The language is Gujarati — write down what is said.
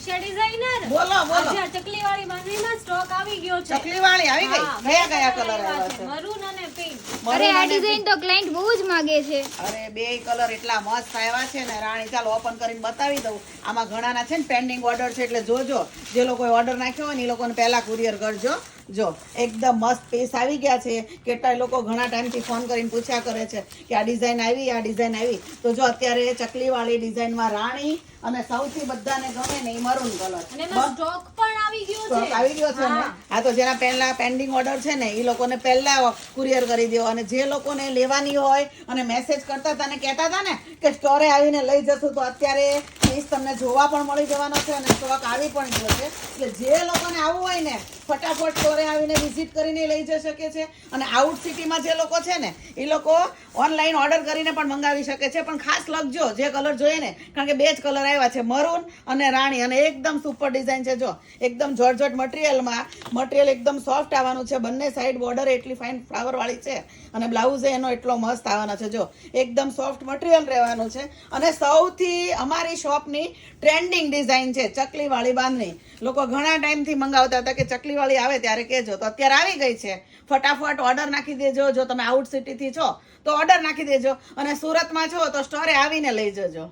ઈશા ડિઝાઇનર બોલો બોલો. આજે ચકલી વાળી બાંધણીમાં સ્ટોક આવી ગયો છે. ચકલી વાળી આવી ગઈ. હા, બે કયા colour કલર આવ્યા છે? મરૂન અને પિંક. અરે મરૂન આ અને ડિઝાઇન તો ક્લાયન્ટ બહુ જ માંગે છે. અરે બે કલર એટલા મસ્ત આવ્યા છે ને રાણી. ચાલો ઓપન કરીને બતાવી દઉં. આમાં ઘણાના છે ને પેન્ડિંગ ઓર્ડર છે એટલે જોજો. જે લોકોએ ઓર્ડર નાખ્યો હોય ને એ લોકોને પહેલા કુરિયર કરજો. જો એકદમ મસ્ત પીસ આવી ગયા છે. કેટલાય લોકો ઘણા ટાઈમથી ફોન કરીને પૂછ્યા કરે છે કે આ ડિઝાઇન આવી, આ ડિઝાઇન આવી. તો જો અત્યારે ચકલીવાળી ડિઝાઇનમાં રાણી અને સૌથી બધાને ગમે ને એ મરૂન કલર અને એમાં સ્ટોક પણ આવી ગયો છે. સ્ટોક આવી ગયો છે ને. હા તો જેના પહેલા પેન્ડિંગ ઓર્ડર છે ને એ લોકોને પહેલા કુરિયર કરી દો. અને જે લોકોને લેવાની હોય અને મેસેજ કરતા હતા ને કહેતા હતા ને કે સ્ટોરે આવીને લઈ જશું, તો અત્યારે પીસ તમને જોવા પણ મળી જવાનો છે અને સ્ટોક આવી પણ ગયો છે. એટલે જે લોકોને આવવું હોય ને ફટાફટ સ્ટોરે આવીને વિઝિટ કરીને લઈ જઈ શકે છે. અને આઉટ સિટીમાં જે લોકો છે ને એ લોકો ઓનલાઈન ઓર્ડર કરીને પણ મંગાવી શકે છે. પણ ખાસ લખજો જે કલર જોઈએ ને, કારણ કે બે જ કલર આવ્યા છે, મરૂન અને રાણી. અને એકદમ સુપર ડિઝાઇન છે. જો એકદમ જોર્જટ મટીરિયલમાં, મટીરિયલ એકદમ સોફ્ટ આવવાનું છે. બંને સાઈડ બોર્ડર એટલી ફાઇન ફ્લાવર વાળી છે અને બ્લાઉઝ એનો એટલો મસ્ત આવવાનો છે. જો એકદમ સોફ્ટ મટીરિયલ રહેવાનું છે. અને સૌથી અમારી શોપની ટ્રેન્ડિંગ ડિઝાઇન છે ચકલી વાળી બાંધણી. લોકો ઘણા ટાઈમથી મંગાવતા હતા કે ચકલી વાળી આવે ત્યારે કહેજો, તો અત્યારે આવી ગઈ છે. ફટાફટ ઓર્ડર નાખી દેજો. જો તમે આઉટ સિટીથી છો તો ઓર્ડર નાખી દેજો અને સુરતમાં છો તો સ્ટોરે આવીને લઈ જજો.